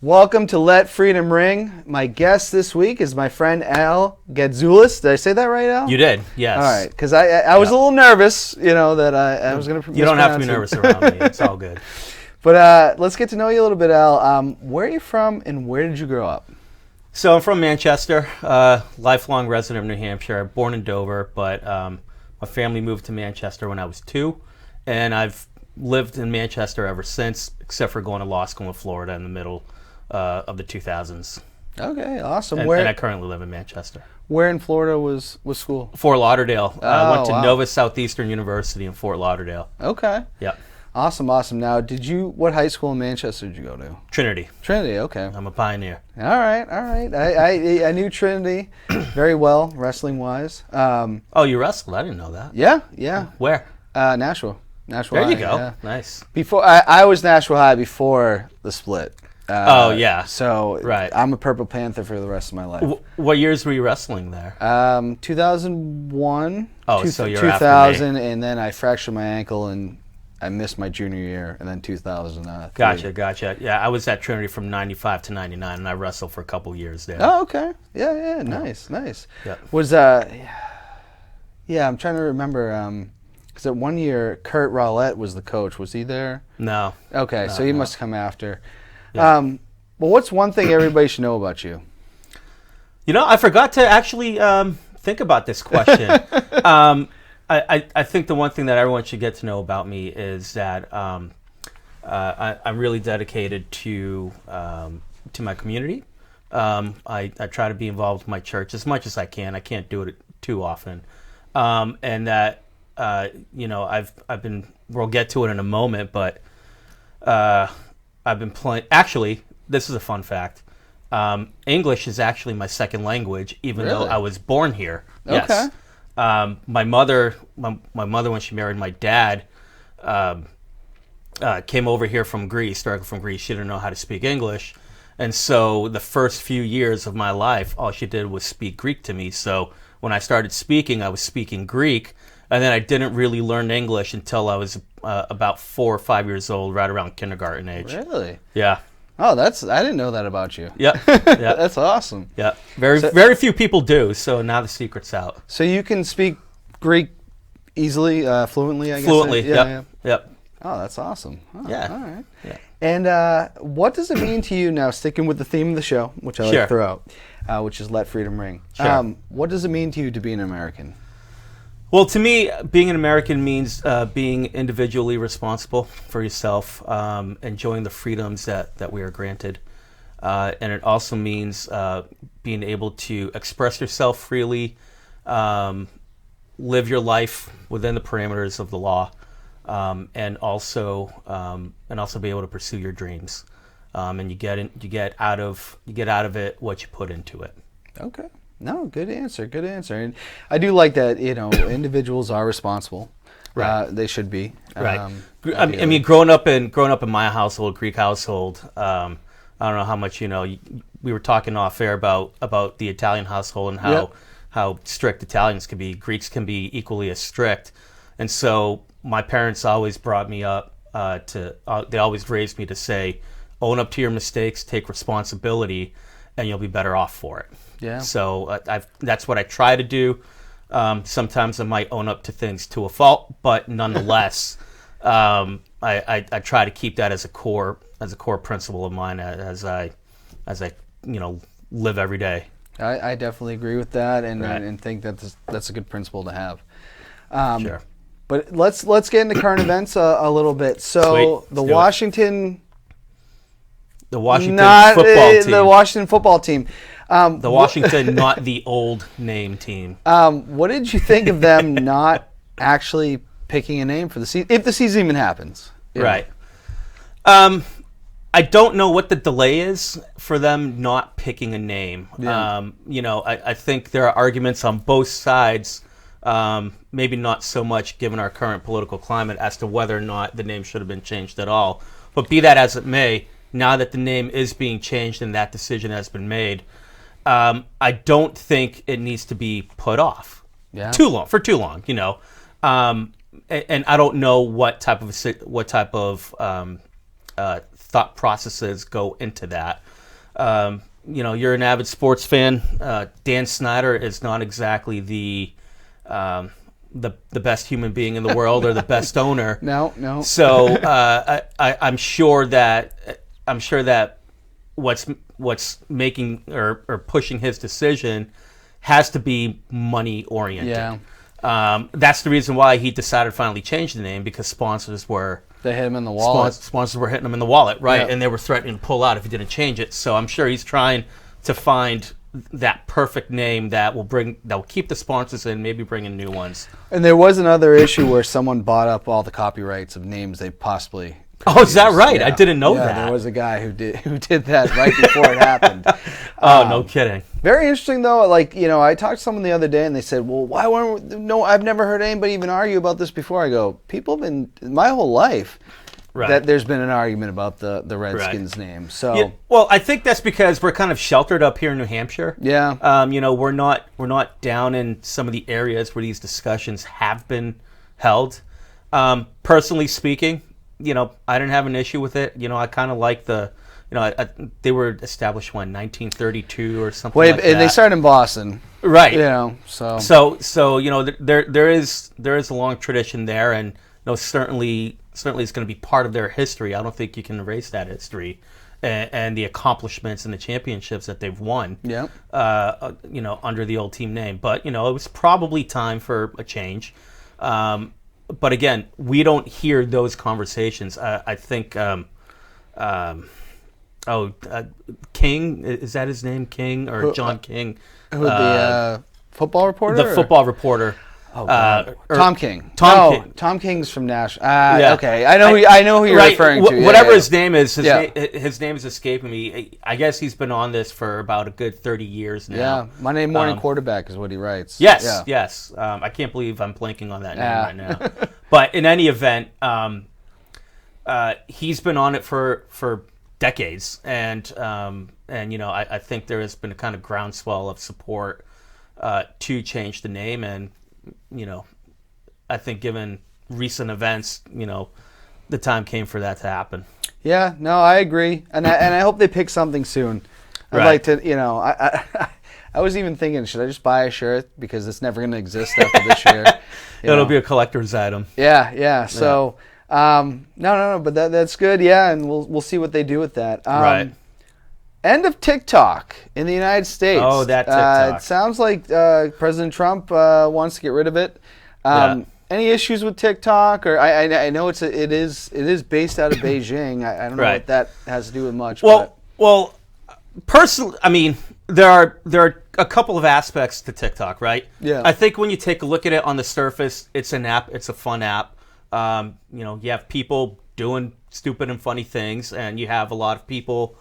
Welcome to Let Freedom Ring. My guest this week is my friend Al Gatzoulis. Did I say that right, Al? You did, yes. All right, because I was a little nervous, that I was going to. You don't have to be nervous around me. It's all good. But let's get to know you a little bit, Al. Where are you from, and where did you grow up? So I'm from Manchester, lifelong resident of New Hampshire. Born in Dover, but my family moved to Manchester when I was 2, and I've lived in Manchester ever since, except for going to law school in Florida in the middle of the 2000s. Okay, awesome. And I currently live in Manchester. Where in Florida was school? Fort Lauderdale. I went to wow. Nova Southeastern University in Fort Lauderdale. Okay. Yep. Awesome. Now, what high school in Manchester did you go to? Trinity. Trinity, okay. I'm a pioneer. All right. I knew Trinity very well, wrestling-wise. Oh, you wrestled? I didn't know that. Yeah. Where? Nashville. Nashville There High, you go. yeah. Nice. Before I was Nashville High before the split. Oh, yeah. So right. I'm a Purple Panther for the rest of my life. What years were you wrestling there? 2001. Oh, so you're 2000, after me. And then I fractured my ankle and I missed my junior year, and then 2003. Gotcha. Yeah, I was at Trinity from 95 to 99, and I wrestled for a couple years there. Oh, okay. Yeah. Nice. Yeah. Was I'm trying to remember. Because at one year, Kurt Rowlett was the coach. Was he there? No. Okay, so he must have come after. Yeah. Well, what's one thing everybody should know about you? I forgot to actually think about this question. I think the one thing that everyone should get to know about me is that I'm really dedicated to my community. I try to be involved with my church as much as I can. I can't do it too often, and that I've been. We'll get to it in a moment, but I've been playing. Actually, this is a fun fact. English is actually my second language, even though I was born here. Yes. Okay. My mother, when she married my dad, came over here from Greece, directly from Greece. She didn't know how to speak English. And so the first few years of my life, all she did was speak Greek to me. So when I started speaking, I was speaking Greek. And then I didn't really learn English until I was about 4 or 5 years old, right around kindergarten age. Really? Yeah. Oh, I didn't know that about you. Yeah. That's awesome. Yeah. Very few people do, so now the secret's out. So you can speak Greek easily, fluently, I guess? Fluently, Yep. Oh, that's awesome. Oh, Yeah. All right. Yeah. And what does it mean to you now, sticking with the theme of the show, which I like to throw out, which is Let Freedom Ring. Sure. What does it mean to you to be an American? Well, to me, being an American means being individually responsible for yourself, enjoying the freedoms that we are granted. And it also means being able to express yourself freely, live your life within the parameters of the law, and also be able to pursue your dreams. And you get out of it what you put into it. Okay. No, good answer. And I do like that, individuals are responsible. Right. They should be. Right. I mean, growing up in my household, Greek household, I don't know how much we were talking off air about the Italian household and how strict Italians can be. Greeks can be equally as strict. And so my parents always brought me up they always raised me to say, own up to your mistakes, take responsibility, and you'll be better off for it. Yeah. So that's what I try to do. Sometimes I might own up to things to a fault, but nonetheless, I try to keep that as a core principle of mine as I live every day. I definitely agree with that, and Right. and think that's a good principle to have. Sure. But let's get into current events a little bit. So Sweet. the Let's do it. Washington. The Washington Not football team. the Washington football team. The Washington, not the old name team. What did you think of them not actually picking a name for the season, if the season even happens? Right. I don't know what the delay is for them not picking a name. Yeah. I think there are arguments on both sides, maybe not so much given our current political climate, as to whether or not the name should have been changed at all. But be that as it may, now that the name is being changed and that decision has been made, I don't think it needs to be put off for too long. And I don't know what type of thought processes go into that. You're an avid sports fan. Dan Snyder is not exactly the best human being in the world or the best owner. No. So I'm sure that what's making or pushing his decision has to be money oriented. Yeah. That's the reason why he decided to finally change the name, because sponsors were They hit him in the wallet. Sponsors were hitting him in the wallet, right? Yeah. And they were threatening to pull out if he didn't change it. So I'm sure he's trying to find that perfect name that will keep the sponsors in, maybe bring in new ones. And there was another issue where someone bought up all the copyrights of names they possibly. Oh, is that right? Yeah. I didn't know that. There was a guy who did that right before it happened. No kidding. Very interesting though. Like, I talked to someone the other day and they said, "Well, why weren't I've never heard anybody even argue about this before." I go, "People have been my whole life." Right. That there's been an argument about the Redskins name. So yeah, well, I think that's because we're kind of sheltered up here in New Hampshire. Yeah. We're not down in some of the areas where these discussions have been held. Personally speaking, I didn't have an issue with it. I kind of like they were established when 1932 or something like that. And they started in Boston. Right. So there is a long tradition there, and certainly it's going to be part of their history. I don't think you can erase that history and the accomplishments and the championships that they've won. Yeah. Under the old team name. But it was probably time for a change. But again, we don't hear those conversations. I think King, is that his name? King or John King? The football reporter? The football reporter. Tom King. King. Tom King's from Nashville. Yeah. Okay, I know who you're referring to. Whatever his name is, his name is escaping me. I guess he's been on this for about a good 30 years now. Yeah, Monday Morning Quarterback is what he writes. Yes. I can't believe I'm blanking on that name right now. But in any event, he's been on it for decades, and I think there has been a kind of groundswell of support to change the name, and I think given recent events, the time came for that to happen. Yeah, no, I agree, and I hope they pick something soon. I'd like to, I was even thinking, should I just buy a shirt because it's never going to exist after this year? It'll be a collector's item. Yeah. So, no, but that's good. Yeah, and we'll see what they do with that. Right. End of TikTok in the United States. Oh, that TikTok. It sounds like President Trump wants to get rid of it. Any issues with TikTok? Or I know it is based out of Beijing. I don't know what that has to do with much. Well, personally, I mean, there are a couple of aspects to TikTok, right? Yeah. I think when you take a look at it on the surface, it's an app. It's a fun app. You have people doing stupid and funny things, and you have a lot of people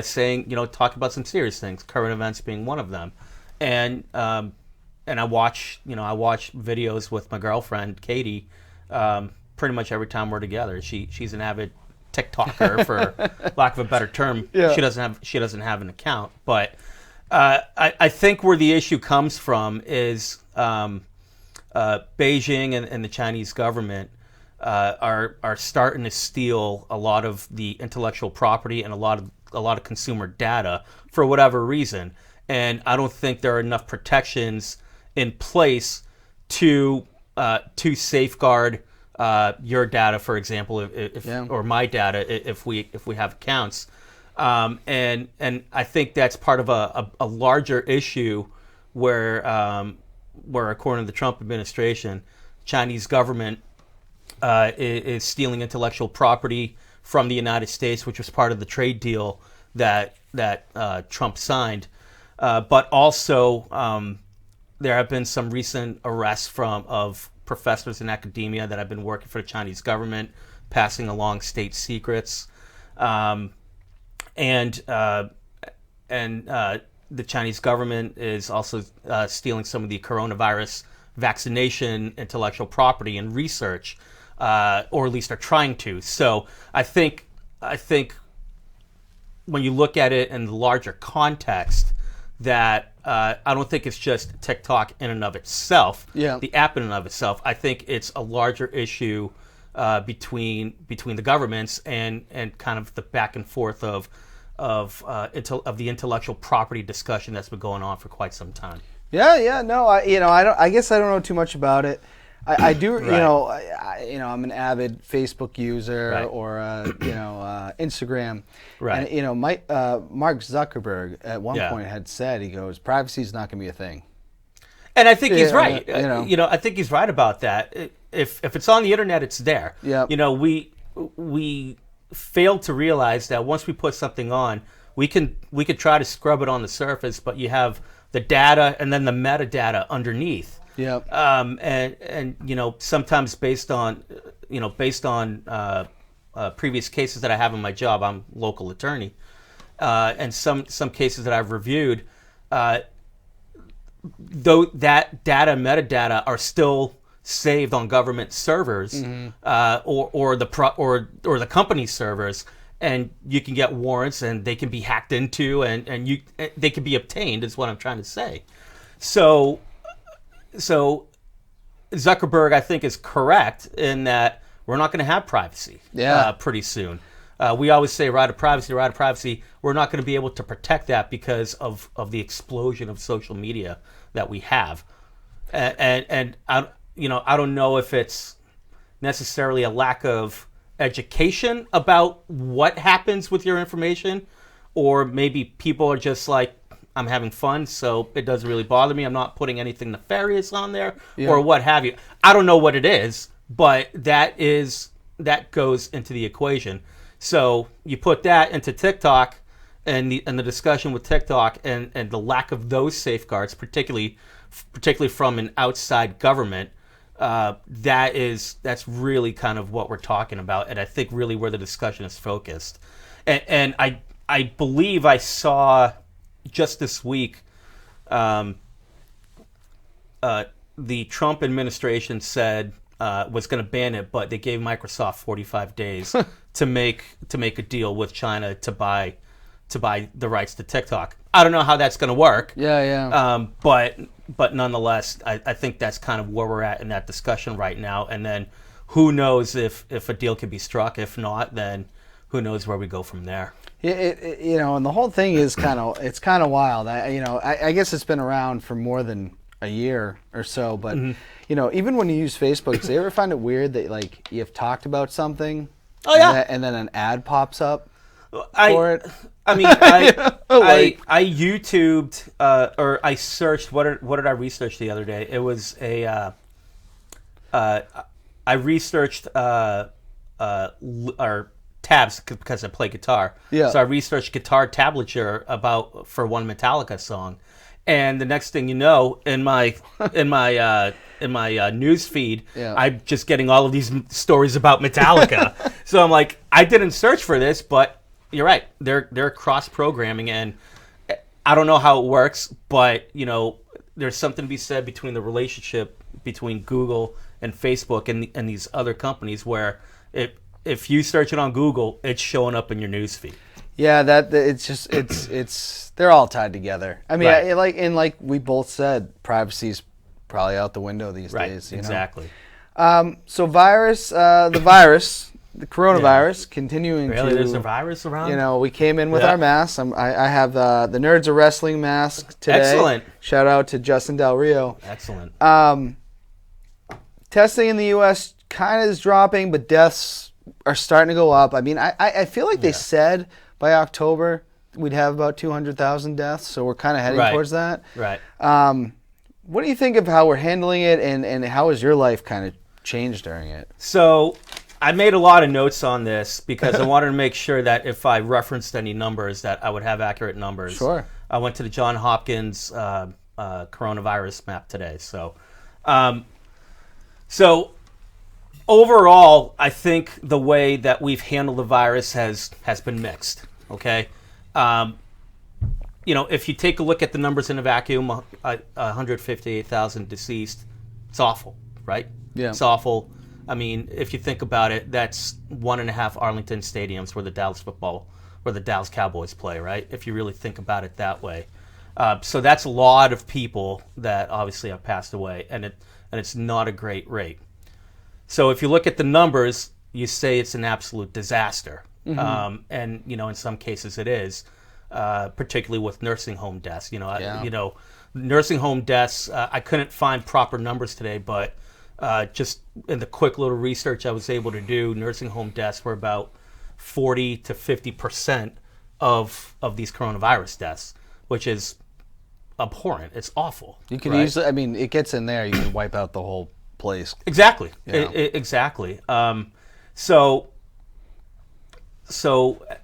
saying, talk about some serious things, current events being one of them. And I watch videos with my girlfriend, Katie, pretty much every time we're together. She's an avid TikToker, for lack of a better term. Yeah. She doesn't have an account. But I think where the issue comes from is Beijing and the Chinese government are starting to steal a lot of the intellectual property and a lot of consumer data for whatever reason, and I don't think there are enough protections in place to safeguard your data, for example, or my data if we have accounts, and I think that's part of a larger issue where according to the Trump administration, Chinese government is stealing intellectual property from the United States, which was part of the trade deal that Trump signed. But also, there have been some recent arrests of professors in academia that have been working for the Chinese government, passing along state secrets, and the Chinese government is also stealing some of the coronavirus vaccination intellectual property and research, or at least are trying to. So I think when you look at it in the larger context, that I don't think it's just TikTok in and of itself, the app in and of itself. I think it's a larger issue between the governments and kind of the back and forth of of the intellectual property discussion that's been going on for quite some time. Yeah, no, I guess I don't know too much about it. I do, Right. I'm an avid Facebook user, Right. or Instagram, Right. and Mark Zuckerberg at one point had said, he goes, privacy is not going to be a thing. And I think he's right. I think he's right about that. If it's on the internet, it's there. Yeah. We fail to realize that once we put something on, we could try to scrub it on the surface, but you have the data and then the metadata underneath. Yeah. And sometimes based on previous cases that I have in my job, I'm a local attorney, and some cases that I've reviewed, though that data, metadata, are still saved on government servers, or the company servers, and you can get warrants and they can be hacked into, and they can be obtained, is what I'm trying to say. So Zuckerberg, I think, is correct in that we're not going to have privacy pretty soon. We always say right of privacy. We're not going to be able to protect that because of the explosion of social media that we have. And I don't know if it's necessarily a lack of education about what happens with your information, or maybe people are just like, I'm having fun, so it doesn't really bother me. I'm not putting anything nefarious on there, or what have you. I don't know what it is, but that goes into the equation. So you put that into TikTok and the discussion with TikTok and the lack of those safeguards, particularly from an outside government. That's really kind of what we're talking about, and I think really where the discussion is focused. And I believe I saw just this week, the Trump administration said was going to ban it, but they gave Microsoft 45 days to make a deal with China to buy the rights to TikTok. I don't know how that's going to work. But nonetheless, I think that's kind of where we're at in that discussion right now. And then who knows if a deal can be struck? If not, then who knows where we go from there? And the whole thing is kind of wild. I guess it's been around for more than a year or so. But even when you use Facebook, do you ever find it weird that like you've talked about something? Oh yeah. And then an ad pops up for it. I mean, I YouTubed or I searched. What did I research the other day? It was I researched or tabs because I play guitar. Yeah. So I researched guitar tablature for one Metallica song, and the next thing you know, in my news feed, I'm just getting all of these stories about Metallica. So I'm like, I didn't search for this, but you're right. They're cross-programming, and I don't know how it works, but there's something to be said between the relationship between Google and Facebook and these other companies, where if you search it on Google, it's showing up in your news feed. Yeah, it's they're all tied together. I mean, right. like we both said, privacy's probably out the window these days. Exactly. So the coronavirus continuing to... Really? There's a virus around? We came in with our masks. I have the Nerds of Wrestling mask today. Excellent. Shout out to Justin Del Rio. Excellent. Testing in the U.S. kind of is dropping, but deaths are starting to go up. I mean, I feel like they said by October we'd have about 200,000 deaths, so we're kind of heading towards that. Right. What do you think of how we're handling it, and how has your life kind of changed during it? So I made a lot of notes on this because I wanted to make sure that if I referenced any numbers, that I would have accurate numbers. Sure. I went to the Johns Hopkins coronavirus map today. So overall, I think the way that we've handled the virus has been mixed. Okay. If you take a look at the numbers in a vacuum, 158,000 deceased, it's awful, right? Yeah. It's awful. I mean, if you think about it, that's 1.5 Arlington stadiums where the Dallas Cowboys play, right? If you really think about it that way. So that's a lot of people that obviously have passed away, and it's not a great rate. So if you look at the numbers, you say it's an absolute disaster. And in some cases it is, particularly with nursing home deaths. Nursing home deaths. I couldn't find proper numbers today, but just in the quick little research I was able to do, nursing home deaths were about 40 to 50% of these coronavirus deaths, which is abhorrent. It's awful. You can easily, it gets in there. You can wipe out the whole place. Exactly. Exactly. So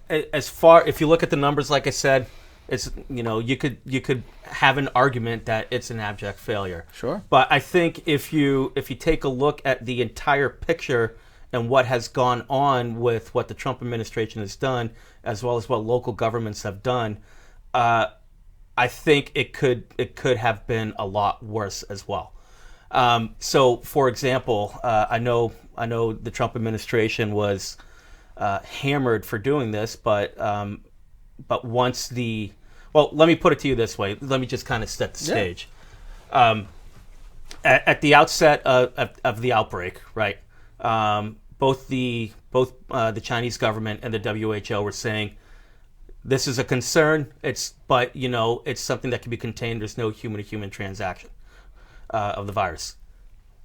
as far, if you look at the numbers, like I said, it's you could have an argument that it's an abject failure. Sure. But I think if you take a look at the entire picture and what has gone on with what the Trump administration has done, as well as what local governments have done, I think it could have been a lot worse as well. So, for example, I know the Trump administration was hammered for doing this, but once let me put it to you this way. Let me just kind of set the stage. At the outset of the outbreak, right? Both the Chinese government and the WHO were saying this is a concern. It's something that can be contained. There's no human-to-human transaction of the virus.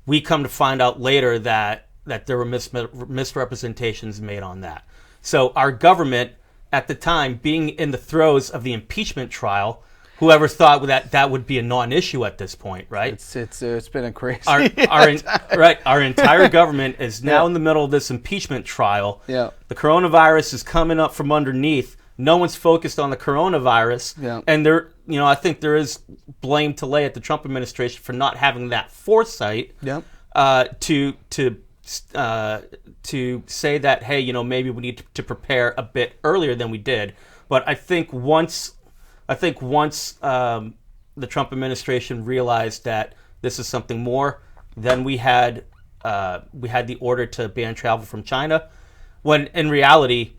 We come to find out later that there were misrepresentations made on that. So our government at the time, being in the throes of the impeachment trial, whoever thought that would be a non-issue at this point, right? It's been a crazy our entire government is now in the middle of this impeachment trial. Yeah. The coronavirus is coming up from underneath. No one's focused on the coronavirus. Yeah. And I think there is blame to lay at the Trump administration for not having that foresight. Yeah. To say that, hey, maybe we need to prepare a bit earlier than we did. But I think once the Trump administration realized that this is something more, then we had the order to ban travel from China, when in reality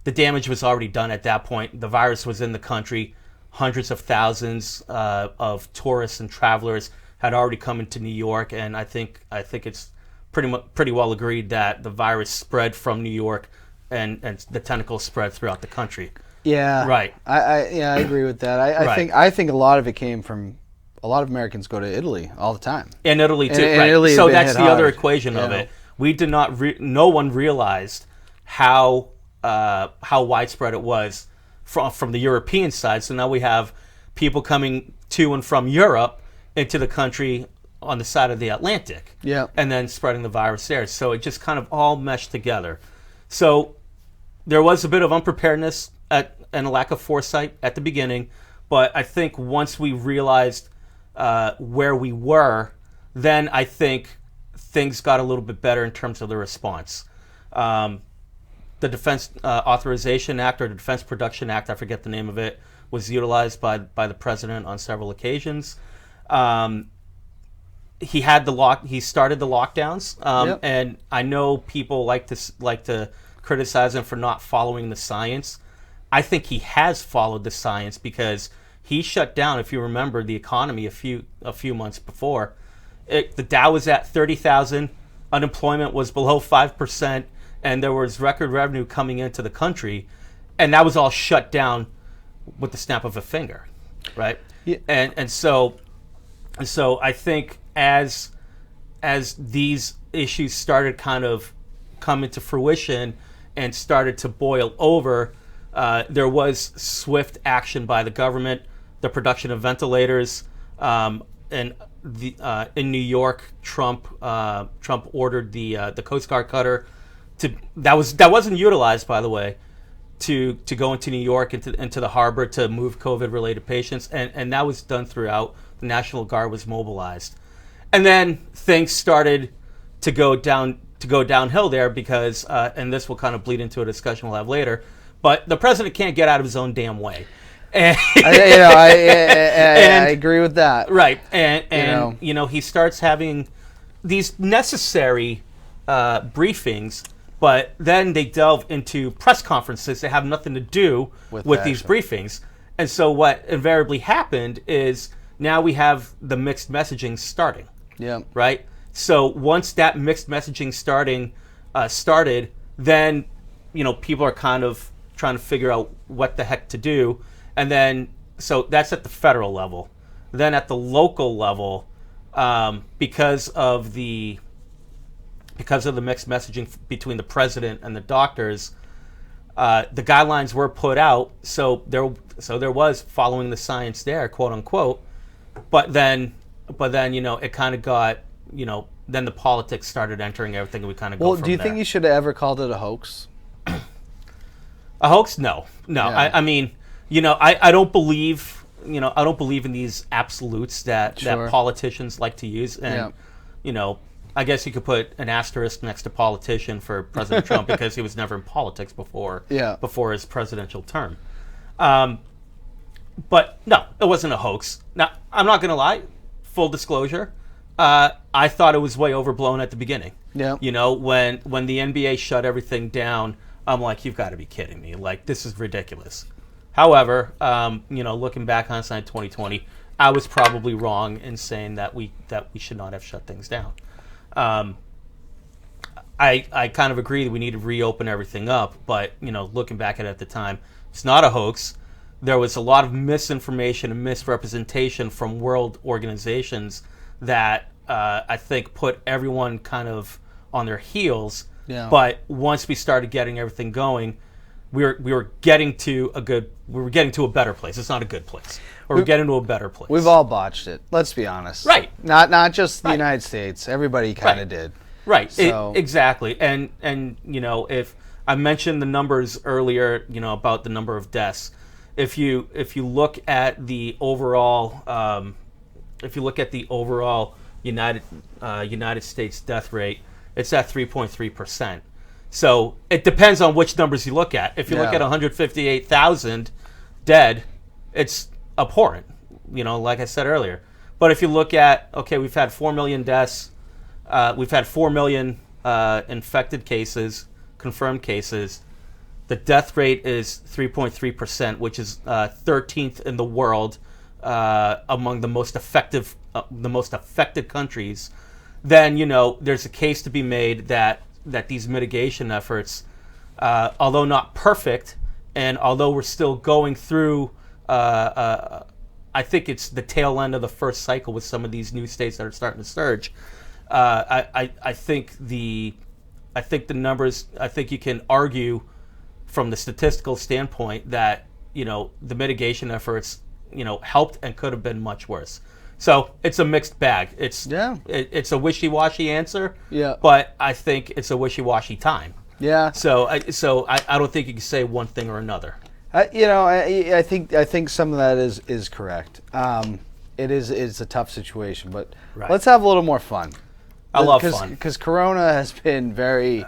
the damage was already done at that point. The virus was in the country. Hundreds of thousands of tourists and travelers had already come into New York, and I think it's pretty well agreed that the virus spread from New York, and the tentacles spread throughout the country. Yeah. Right. I agree with that. I think a lot of it came from, a lot of Americans go to Italy all the time. In Italy too. And right. Italy So that's the hard. other equation of it. We did not. No one realized how widespread it was from the European side. So now we have people coming to and from Europe into the country on the side of the Atlantic. Yeah. And then spreading the virus there. So it just kind of all meshed together. So there was a bit of unpreparedness and a lack of foresight at the beginning, but I think once we realized where we were, then I think things got a little bit better in terms of the response. The Defense Authorization Act, or the Defense Production Act, I forget the name of it, was utilized by the president on several occasions. He started the lockdowns, and I know people like to criticize him for not following the science. I think he has followed the science, because he shut down, if you remember, the economy a few months before. The Dow was at 30,000, unemployment was below 5%, and there was record revenue coming into the country, and that was all shut down with the snap of a finger, right? Yeah. And so I think as these issues started kind of coming to fruition and started to boil over, there was swift action by the government, the production of ventilators, and in New York, Trump ordered the Coast Guard cutter that wasn't utilized, by the way, to go into New York into the harbor to move COVID-related patients, and that was done throughout. The National Guard was mobilized, and then things started to go downhill there, because and this will kind of bleed into a discussion we'll have later. But the president can't get out of his own damn way. And, I agree with that. Right. And he starts having these necessary briefings, but then they delve into press conferences that have nothing to do with these briefings. And so what invariably happened is now we have the mixed messaging starting. Yeah. Right? So once that mixed messaging started, then people are kind of trying to figure out what the heck to do. And then, so that's at the federal level. Then at the local level, because of the mixed messaging between the president and the doctors, the guidelines were put out. So there was following the science there, quote unquote. But then it kind of got, then the politics started entering everything, and we kind of go from there. Well, do you think you should have ever called it a hoax? A hoax? No. Yeah. I mean, I don't believe, I don't believe in these absolutes that politicians like to use. And, I guess you could put an asterisk next to politician for President Trump because he was never in politics before his presidential term. But no, it wasn't a hoax. Now, I'm not going to lie, full disclosure, I thought it was way overblown at the beginning. Yeah. When the NBA shut everything down, I'm like, you've got to be kidding me. Like, this is ridiculous. However, looking back on hindsight 2020, I was probably wrong in saying that we should not have shut things down. I kind of agree that we need to reopen everything up, but looking back at it the time, it's not a hoax. There was a lot of misinformation and misrepresentation from world organizations that I think put everyone kind of on their heels. Yeah. But once we started getting everything going, we were getting to a better place. It's not a good place. We're getting to a better place. We've all botched it. Let's be honest. Right. Not just the United States. Everybody kind of did. Right. So. Exactly. And if I mentioned the numbers earlier, about the number of deaths, if you look at the overall United States death rate, it's at 3.3%. So it depends on which numbers you look at. If you look at 158,000 dead, it's abhorrent, like I said earlier. But if you look at, we've had 4 million deaths, we've had 4 million infected cases, confirmed cases. The death rate is 3.3%, which is 13th in the world among the most affected countries. Then there's a case to be made that these mitigation efforts, although not perfect, and although we're still going through, I think it's the tail end of the first cycle with some of these new states that are starting to surge. I think the numbers. I think you can argue from the statistical standpoint that the mitigation efforts helped and could have been much worse. So it's a mixed bag. It's a wishy-washy answer. Yeah. But I think it's a wishy-washy time. Yeah. So I don't think you can say one thing or another. I think some of that is correct. It's a tough situation, but let's have a little more fun. I love fun because Corona has been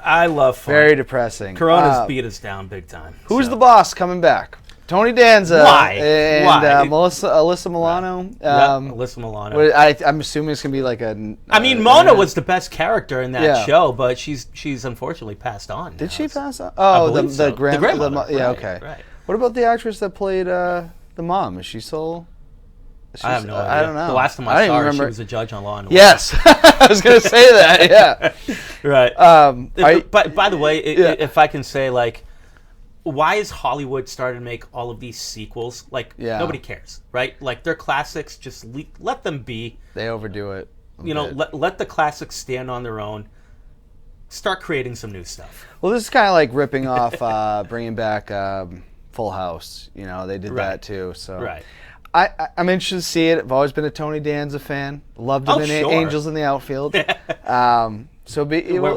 I love fun. Very depressing. Corona's beat us down big time. Who's the boss coming back? Tony Danza. Why? And Alyssa Milano. Alyssa Milano. I'm assuming it's gonna be like a. Mona was the best character in that show, but she's unfortunately passed on. Did she pass on? Oh, the grandmother. Okay. Right. What about the actress that played the mom? Is she still? I have no idea. I don't know. The last time I saw her, she was a judge on Law and Order. Yes, I was going to say that. Yeah, right. By the way, if I can say, why is Hollywood starting to make all of these sequels? Nobody cares, right? They're classics. Just let them be. They overdo it. Let the classics stand on their own. Start creating some new stuff. Well, this is kind of like ripping off, bringing back Full House. They did that too. So. Right. I'm interested to see it. I've always been a Tony Danza fan. Loved him in Angels in the Outfield. Where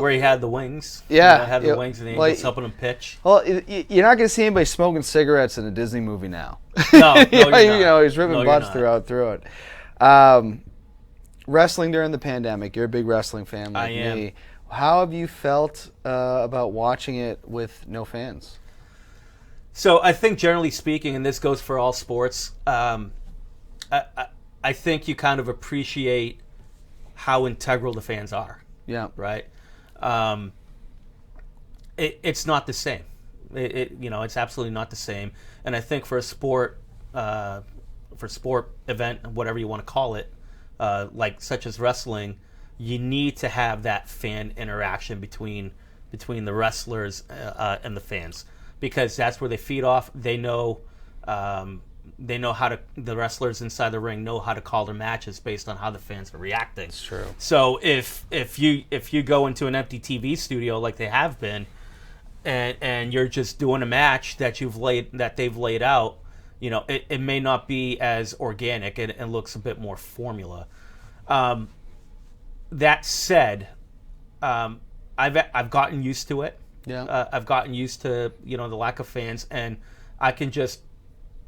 he had the wings. Yeah. Had the wings and the Angels helping him pitch. Well, you're not going to see anybody smoking cigarettes in a Disney movie now. No, you're not. He's ripping butts through it. Wrestling during the pandemic. You're a big wrestling fan like me. How have you felt about watching it with no fans? So I think generally speaking, and this goes for all sports, I think you kind of appreciate how integral the fans are. Yeah. Right. It's not the same. It's absolutely not the same. And I think for a sport event, whatever you want to call it, such as wrestling, you need to have that fan interaction between between the wrestlers and the fans, because that's where they feed off. They know how to. The wrestlers inside the ring know how to call their matches based on how the fans are reacting. It's true. So if you go into an empty TV studio like they have been, and you're just doing a match that they've laid out, you know, it may not be as organic and looks a bit more formula. That said, I've gotten used to it. Yeah. I've gotten used to, you know, the lack of fans, and I can just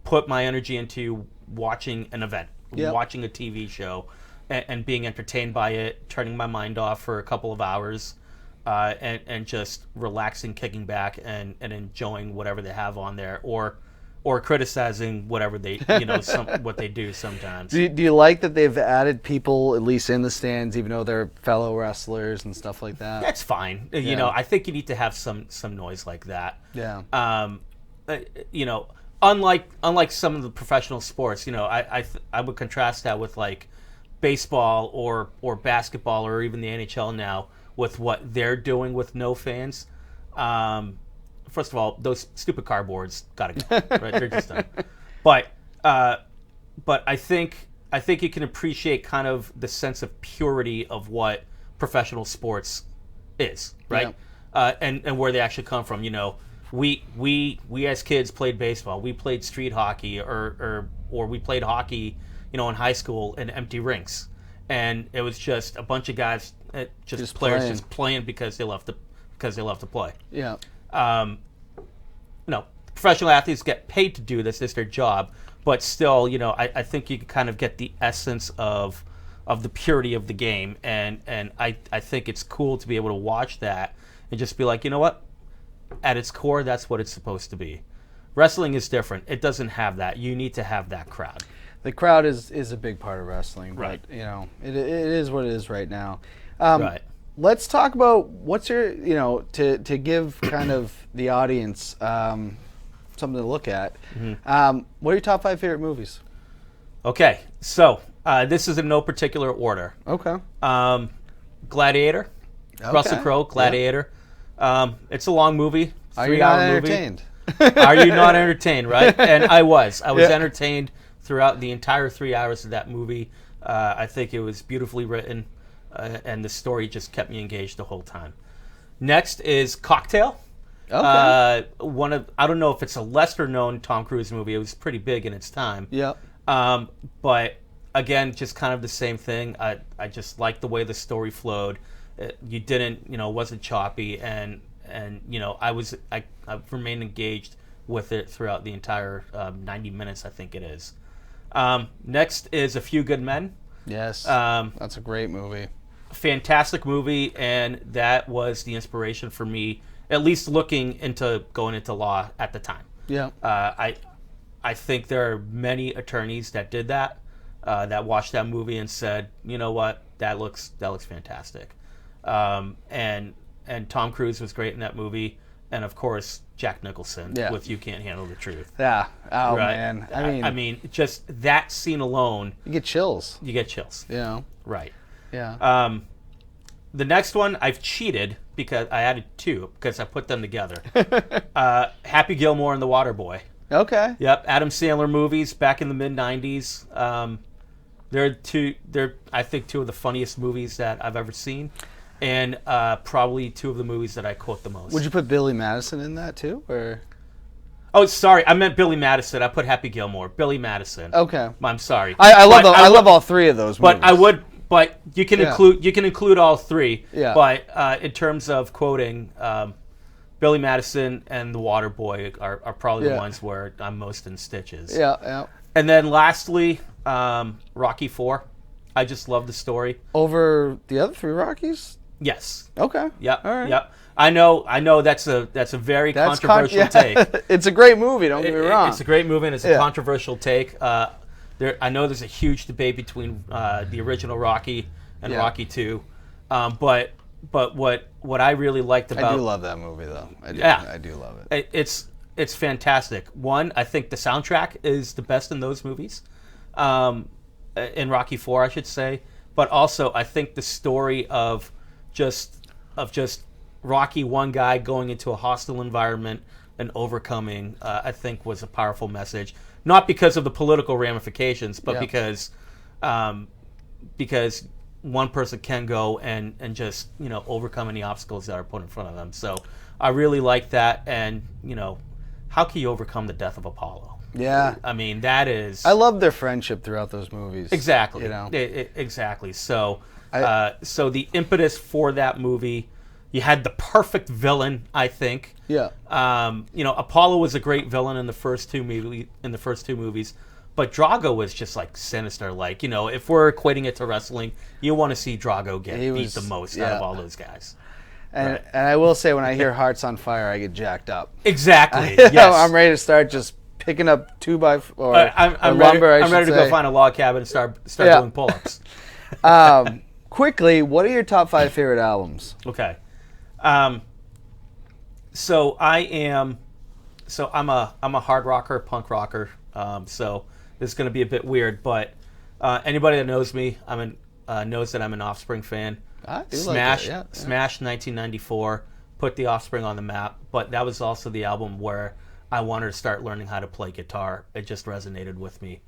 put my energy into watching an event, watching a TV show, and being entertained by it, turning my mind off for a couple of hours, and just relaxing, kicking back, and enjoying whatever they have on there, or criticizing whatever they, you know, what they do sometimes. Do you like that they've added people at least in the stands, even though they're fellow wrestlers and stuff like that? That's fine. You know, I think you need to have some noise like that. Yeah. You know, unlike some of the professional sports, you know, I would contrast that with like baseball or basketball or even the NHL now with what they're doing with no fans. First of all, those stupid cardboards gotta go. Right? They're just done. But I think you can appreciate kind of the sense of purity of what professional sports is, right? Yeah. And where they actually come from. You know, we as kids played baseball. We played street hockey, or we played hockey, you know, in high school in empty rinks, and it was just a bunch of guys, just players playing. just playing because they love to play. Yeah. No, professional athletes get paid to do this. It's their job. But still, you know, I think you can kind of get the essence of the purity of the game. And I think it's cool to be able to watch that and just be like, you know what? At its core, that's what it's supposed to be. Wrestling is different. It doesn't have that. You need to have that crowd. The crowd is a big part of wrestling. Right. But, you know, it is what it is right now. Right. Let's talk about what's your, you know, to give kind of the audience something to look at. Mm-hmm. What are your top 5 favorite movies? Okay, so this is in no particular order. Okay. Gladiator, Okay. Russell Crowe, Gladiator. Yep. It's a long movie, 3-hour movie. Are you not entertained? Are you not entertained, right? And I was Yeah. entertained throughout the entire 3 hours of that movie. I think it was beautifully written. And the story just kept me engaged the whole time. Next is Cocktail. Okay. I don't know if it's a lesser known Tom Cruise movie. It was pretty big in its time. Yep. But again, just kind of the same thing. I just liked the way the story flowed. You didn't, you know, it wasn't choppy, and you know, I remained engaged with it throughout the entire 90 minutes. I think it is. Next is A Few Good Men. Yes. That's a great movie. Fantastic movie, and that was the inspiration for me, at least looking into going into law at the time. Yeah. I think there are many attorneys that did that watched that movie and said, you know what, that looks fantastic. And Tom Cruise was great in that movie, and of course Jack Nicholson with You Can't Handle the Truth. Yeah. Oh right? man. I mean, just that scene alone, you get chills. You get chills. You know. Right. Yeah. The next one, I've cheated because I added 2 because I put them together. Happy Gilmore and The Waterboy. Okay. Yep, Adam Sandler movies back in the mid '90s. They're I think 2 of the funniest movies that I've ever seen, and probably 2 of the movies that I quote the most. Would you put Billy Madison in that too, or? Oh, sorry, I meant Billy Madison. I put Happy Gilmore. Billy Madison. Okay. I'm sorry. I love all 3 of those movies. But you can include all 3. Yeah. But in terms of quoting, Billy Madison and The Waterboy are probably the ones where I'm most in stitches. Yeah, yeah. And then lastly, Rocky IV. I just love the story. Over the other 3 Rockies? Yes. Okay. Yep. All right. Yep. I know that's a very controversial take. It's a great movie, don't get me wrong. It's a great movie, and it's a controversial take. I know there's a huge debate between the original Rocky and Rocky II. But what I really liked about... I do love that movie, though. I do love it. It's fantastic. One, I think the soundtrack is the best in those movies. In Rocky IV, I should say. But also, I think the story of just Rocky, one guy going into a hostile environment and overcoming, I think was a powerful message. Not because of the political ramifications, but because one person can go and just, overcome any obstacles that are put in front of them. So I really like that. And, how can you overcome the death of Apollo? Yeah. I mean, that is... I love their friendship throughout those movies. Exactly. Exactly. So, so the impetus for that movie, you had the perfect villain, I think. Yeah. Apollo was a great villain in the first two movies, but Drago was just like sinister. Like, if we're equating it to wrestling, you want to see Drago get beat the most out of all those guys. And I will say, when I hear Hearts on Fire, I get jacked up. Exactly. Yes. I'm ready to start just picking up 2x4 I'm lumber. I'm ready to go find a log cabin and start doing pull-ups. Quickly, what are your top 5 favorite albums? Okay. So I'm a hard rocker, punk rocker. So this is going to be a bit weird, but anybody that knows me, knows that I'm an Offspring fan. I do Smash, like that, Smash 1994 put the Offspring on the map, but that was also the album where I wanted to start learning how to play guitar. It just resonated with me.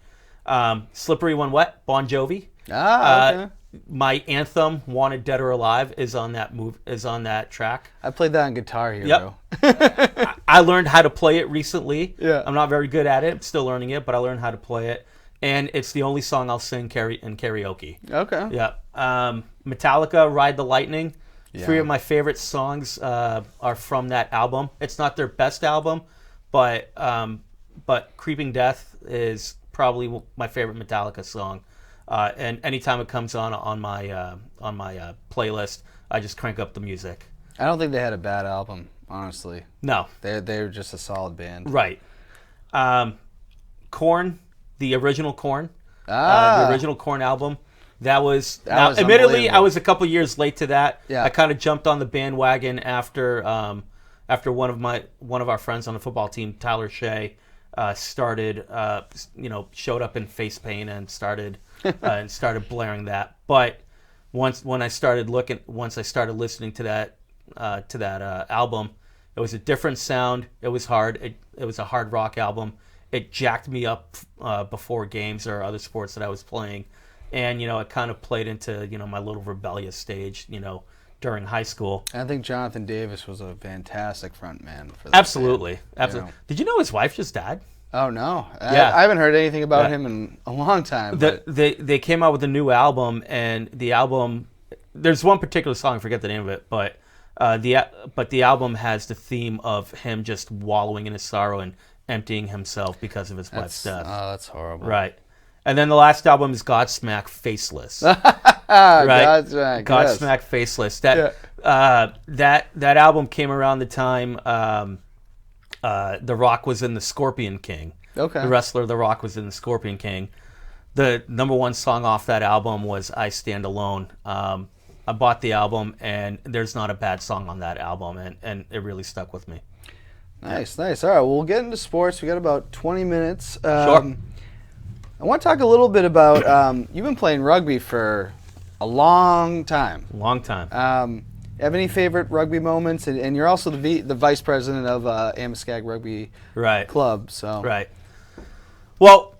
Slippery When Wet, Bon Jovi. Okay. My anthem, Wanted Dead or Alive, is on that track. I played that on Guitar Hero. Yep. I learned how to play it recently. Yeah. I'm not very good at it. I'm still learning it, but I learned how to play it. And it's the only song I'll sing in karaoke. Okay. Yeah. Metallica, Ride the Lightning. Yeah. 3 of my favorite songs are from that album. It's not their best album, but Creeping Death is probably my favorite Metallica song. And anytime it comes on my playlist, I just crank up the music. I don't think they had a bad album, honestly. No. They were just a solid band. Right. Korn, the original Korn. The original Korn album. That was admittedly, I was a couple years late to that. Yeah. I kind of jumped on the bandwagon after one of our friends on the football team, Tyler Shea, showed up in face paint and started blaring that. But once I started listening to that album, it was a different sound. It was hard. It was a hard rock album. It jacked me up before games or other sports that I was playing. And, it kind of played into, my little rebellious stage, during high school. I think Jonathan Davis was a fantastic frontman for that. Absolutely. Absolutely. Did you know his wife just died? Oh, no. Yeah. I haven't heard anything about him in a long time. They came out with a new album, and the album, there's one particular song, I forget the name of it, but the album has the theme of him just wallowing in his sorrow and emptying himself because of his wife's death. Oh, that's horrible. Right. And then the last album is Godsmack Faceless. Right? Godsmack Faceless. That album came around the time The Rock was in The Scorpion King. Okay. The wrestler The Rock was in The Scorpion King. The number one song off that album was I Stand Alone. I bought the album, and there's not a bad song on that album, and it really stuck with me. Nice. All right, well, we'll get into sports. We got about 20 minutes. Sure. I want to talk a little bit about, you've been playing rugby for a long time. Long time. Have any favorite rugby moments? And you're also the vice president of Amoskeag Rugby Club. So. Right. Well,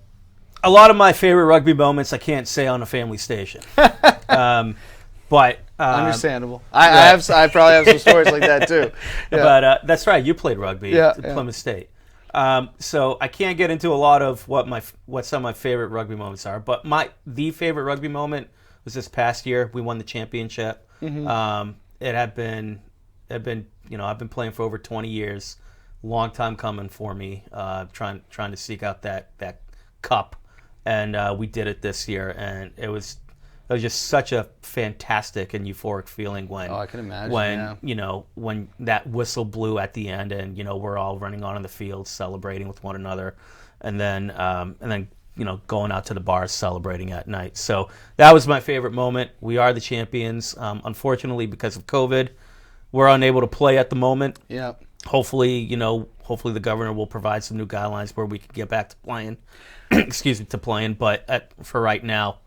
a lot of my favorite rugby moments I can't say on a family station. But understandable. I probably have some stories like that too. Yeah. But that's right. You played rugby at Plymouth State. So I can't get into a lot of what some of my favorite rugby moments are. But the favorite rugby moment was this past year. We won the championship. Mm-hmm. It had been I've been playing for over 20 years. Long time coming for me. Trying to seek out that cup, and we did it this year, and it was just such a fantastic and euphoric feeling when I can imagine, when that whistle blew at the end, and we're all running on in the field celebrating with one another, and then going out to the bars celebrating at night. So that was my favorite moment. We are the champions. Unfortunately, because of COVID, we're unable to play at the moment. Yeah. Hopefully the governor will provide some new guidelines where we can get back to playing. Excuse me, to playing. But for right now,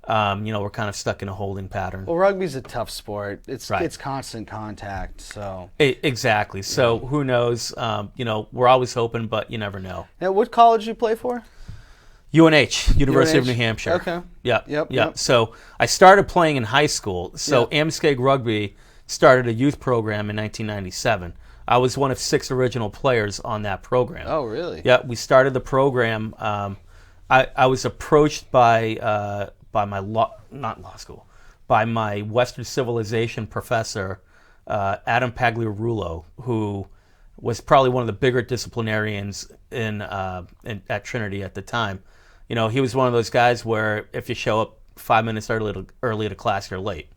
we're kind of stuck in a holding pattern. Well, rugby's a tough sport. It's Right. it's constant contact. So Exactly. So who knows? We're always hoping, but you never know. now, what college do you play for? UNH, University of UNH? New Hampshire. Okay. Yep. So I started playing in high school. So Yep. Amskeg Rugby started a youth program in 1997. I was one of 6 original players on that program. Oh, really? Yeah, we started the program. I was approached by my by my Western Civilization professor, Adam Pagliarulo, who was probably one of the bigger disciplinarians at Trinity at the time. He was one of those guys where if you show up 5 minutes early to class, you're late.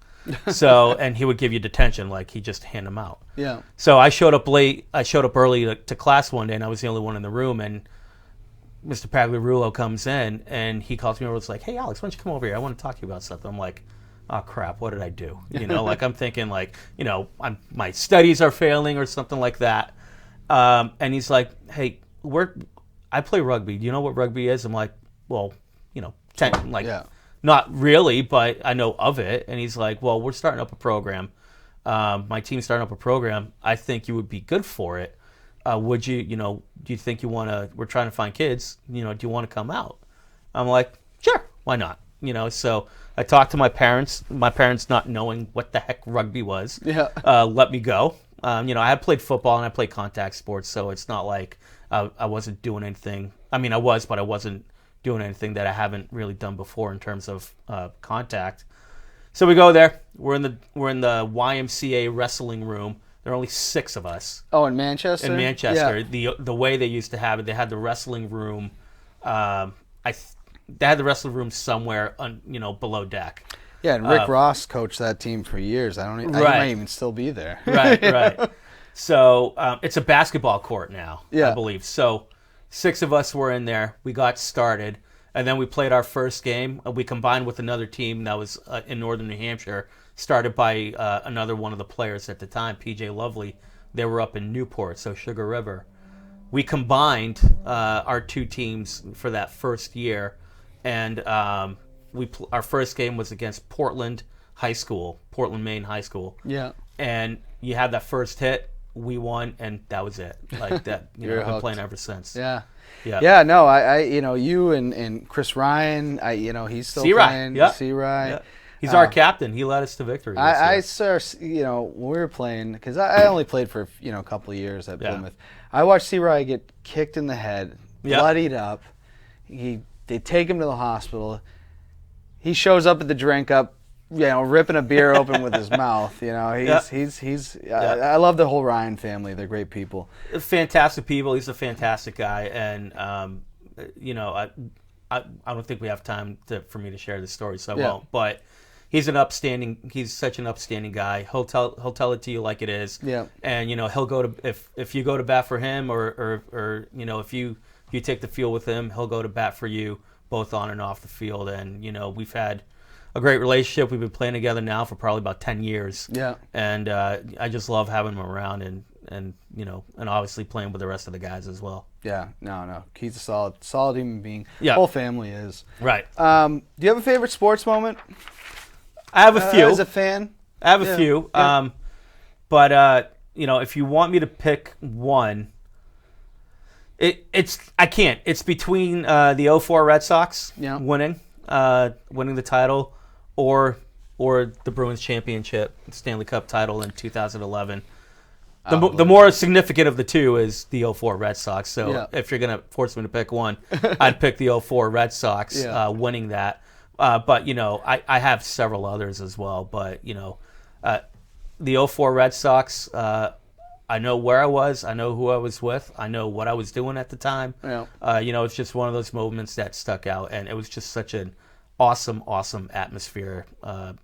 So, and he would give you detention, like he just hand them out. Yeah. So I showed up late. I showed up early to class one day, and I was the only one in the room. And Mr. Pagliarulo comes in, and he calls me over. It's like, "Hey, Alex, why don't you come over here? I want to talk to you about something." I'm like, "Oh crap, what did I do?" Like I'm thinking, like, my studies are failing or something like that. And he's like, "Hey, I play rugby. Do you know what rugby is?" I'm like, "Well, not really, but I know of it." And he's like, "Well, we're starting up a program. My team's starting up a program. I think you would be good for it. Would you, do you think you want to, we're trying to find kids, do you want to come out?" I'm like, "Sure, why not?" So I talked to my parents not knowing what the heck rugby was, let me go. I had played football and I played contact sports, so it's not like I wasn't doing anything. I mean, I was, but I wasn't doing anything that I haven't really done before in terms of contact. So we go there. We're in the YMCA wrestling room. There are only 6 of us. Oh, in Manchester? In Manchester. Yeah. The way they used to have it, they had the wrestling room. They had the wrestling room somewhere below deck. Yeah, and Rick Ross coached that team for years. He might even still be there. Right. So it's a basketball court now, I believe. So 6 of us were in there. We got started, and then we played our first game. We combined with another team that was in northern New Hampshire, started by another one of the players at the time, PJ Lovely. They were up in Newport, so Sugar River. We combined our 2 teams for that first year, and our first game was against Portland, Maine High School. Yeah. And you had that first hit. We won, and that was it. Like that, I've been playing ever since. Yeah. Yeah. Yeah. No, I you and Chris Ryan, he's still playing. C-Rye. Yeah. He's our captain. He led us to victory. I saw, when we were playing, because I only played for a couple of years at Plymouth. I watched C-Rye get kicked in the head, bloodied up. They take him to the hospital. He shows up at the drink up, ripping a beer open with his mouth. I love the whole Ryan family. They're great people. Fantastic people. He's a fantastic guy, and I don't think we have time for me to share this story, so I won't. But he's such an upstanding guy. He'll tell it to you like it is. Yeah. And he'll go to if you go to bat for him or if you take the field with him, he'll go to bat for you both on and off the field. And we've had a great relationship. We've been playing together now for probably about 10 years. Yeah. And I just love having him around and obviously playing with the rest of the guys as well. Yeah. No. He's a solid human being. Yeah. Whole family is. Right. Do you have a favorite sports moment? I have a few. As a fan? I have a few. Yeah. But if you want me to pick one, I can't. It's between the 04 Red Sox winning the title or the Bruins championship, Stanley Cup title in 2011. The more significant of the two is the 04 Red Sox. So if you're going to force me to pick one, I'd pick the 04 Red Sox winning that. But, I have several others as well. But, the 04 Red Sox, I know where I was. I know who I was with. I know what I was doing at the time. Yeah. It's just one of those moments that stuck out. And it was just such an awesome, awesome atmosphere, at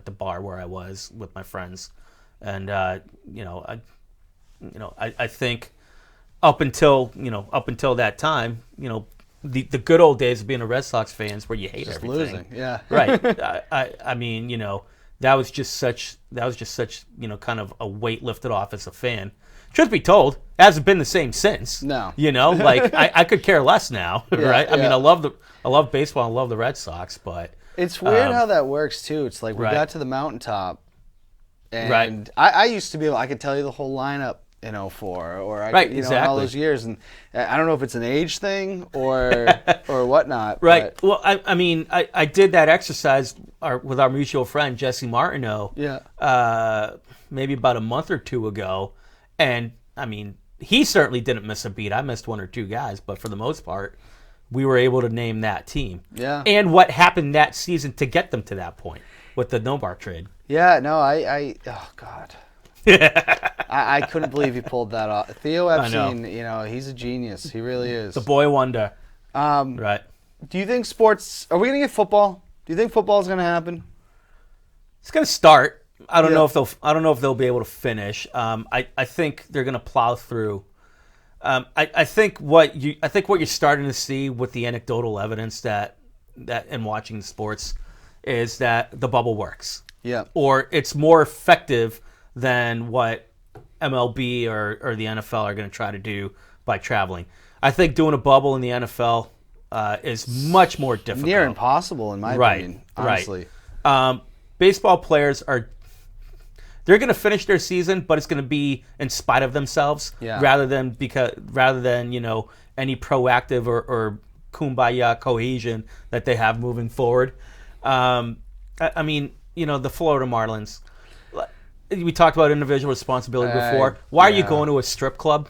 the bar where I was with my friends. And, I think up until that time, the good old days of being a Red Sox fans where you hate just everything. Losing, yeah. Right. I mean, that was just such kind of a weight lifted off as a fan. Truth be told, it hasn't been the same since. No. I could care less now, right? I mean, I love baseball, I love the Red Sox, but It's weird how that works too. It's like we got to the mountaintop, and I used to be able. I could tell you the whole lineup in 04, or I could, in all those years, and I don't know if it's an age thing or whatnot. Right. But. Well, I mean, I did that exercise with our mutual friend Jesse Martineau. Yeah. Maybe about a month or two ago, and I mean, he certainly didn't miss a beat. I missed one or two guys, but for the most part, we were able to name that team. Yeah. And what happened that season to get them to that point with the Nobar trade. Yeah. No. Oh God. I couldn't believe he pulled that off. Theo Epstein, he's a genius. He really is. The boy wonder. Right. Do you think sports? Are we going to get football? Do you think football is going to happen? It's going to start. I don't know if they'll be able to finish. I think they're going to plow through. I think what you're starting to see with the anecdotal evidence that in watching sports is that the bubble works. Yeah. Or it's more effective than what MLB or the NFL are going to try to do by traveling. I think doing a bubble in the NFL is much more difficult. Near impossible, in my opinion, honestly. Right. Baseball players they're going to finish their season, but it's going to be in spite of themselves rather than any proactive or kumbaya cohesion that they have moving forward. I mean, the Florida Marlins. We talked about individual responsibility before. Why are you going to a strip club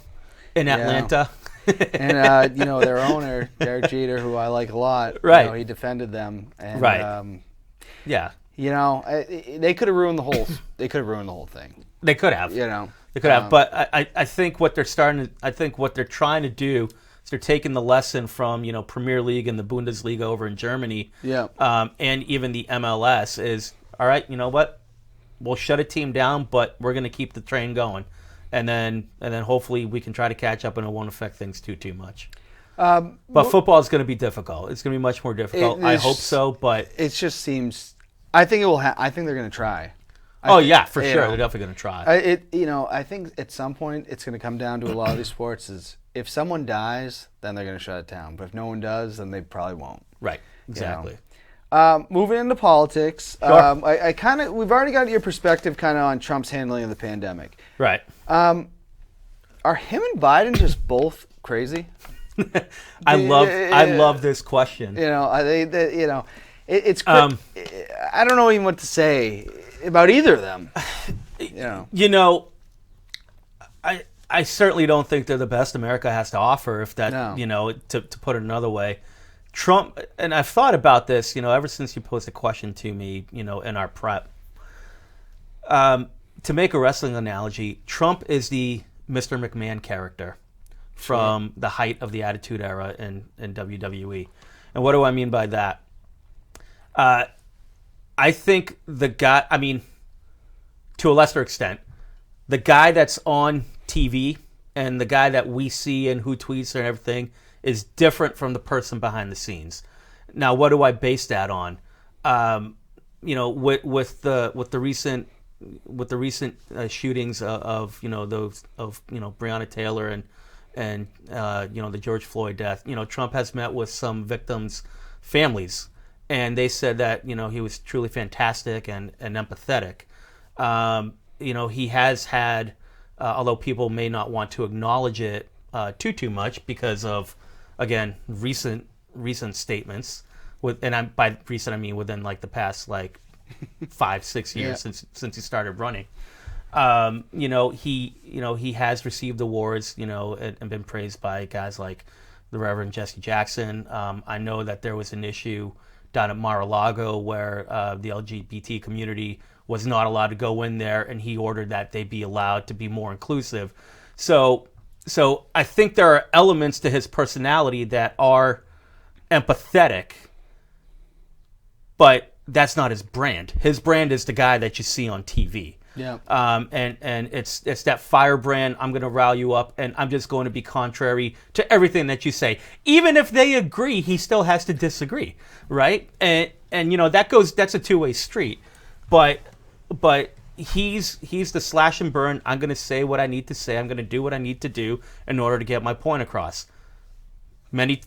in Atlanta? And their owner, Derek Jeter, who I like a lot, he defended them. And, yeah. They could have ruined the whole. They could have ruined the whole thing. They could have. They could have. But I think what they're trying to do is they're taking the lesson from Premier League and the Bundesliga over in Germany. Yeah. And even the MLS is all right. You know what? We'll shut a team down, but we're going to keep the train going, and then hopefully we can try to catch up, and it won't affect things too much. But football is going to be difficult. It's going to be much more difficult. I hope so, but it just seems. I think it will. I think they're going to try. For sure, they're definitely going to try. I think at some point it's going to come down to a lot of these sports is if someone dies, then they're going to shut it down. But if no one does, then they probably won't. Right. Exactly. Moving into politics, Sure. We've already got your perspective kind of on Trump's handling of the pandemic. Right. Are him and Biden just both crazy? I love this question. It's I don't know even what to say about either of them. I certainly don't think they're the best America has to offer. If that, to put it another way, Trump, and I've thought about this, ever since you posed a question to me, in our prep. To make a wrestling analogy, Trump is the Mr. McMahon character from the height of the Attitude Era in WWE. And what do I mean by that? I think the guy, to a lesser extent, the guy that's on TV and the guy that we see and who tweets and everything is different from the person behind the scenes. Now, what do I base that on? With the recent shootings of Breonna Taylor and the George Floyd death. Trump has met with some victims' families, and they said that he was truly fantastic and empathetic. He has had, although people may not want to acknowledge it too much because of, again, recent statements. By recent I mean within like the past 5-6 years since he started running. He has received awards, and been praised by guys like the Reverend Jesse Jackson. I know that there was an issue down at Mar-a-Lago where the LGBT community was not allowed to go in there, and he ordered that they be allowed to be more inclusive. So I think there are elements to his personality that are empathetic, but that's not his brand. His brand is the guy that you see on TV. Yeah. And it's that firebrand. I'm going to rile you up, and I'm just going to be contrary to everything that you say. Even if they agree, he still has to disagree, right? And that's a two-way street. But he's the slash and burn. I'm going to say what I need to say. I'm going to do what I need to do in order to get my point across.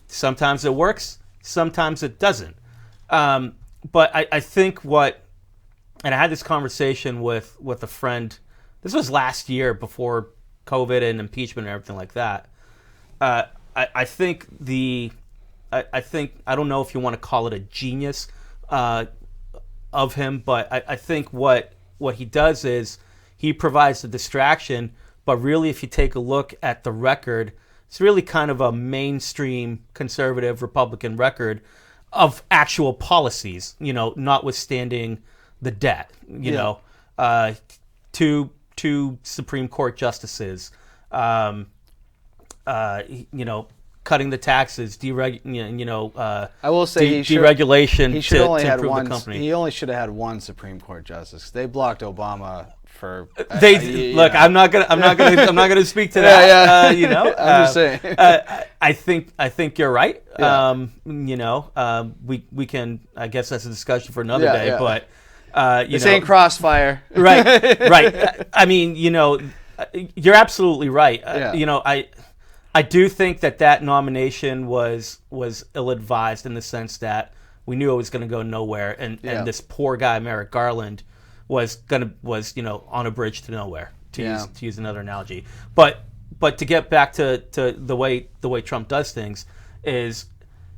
Sometimes it works, sometimes it doesn't. I think and I had this conversation with a friend. This was last year before COVID and impeachment and everything like that. I think I don't know if you want to call it a genius of him, but I think what he does is he provides the distraction. But really, if you take a look at the record, it's really kind of a mainstream conservative Republican record of actual policies, notwithstanding the debt, two Supreme Court justices, cutting the taxes, I will say deregulation he should to only had improve one. the company. He only should have had one Supreme Court justice. They blocked Obama for. Look. I'm not gonna speak to that. I'm just saying. I think you're right. Yeah. We can. I guess that's a discussion for another day. Yeah. But this ain't Crossfire. right. I mean, you're absolutely right. I do think that nomination was ill-advised in the sense that we knew it was going to go nowhere, and this poor guy Merrick Garland was on a bridge to nowhere, to use another analogy. But to get back to the way Trump does things is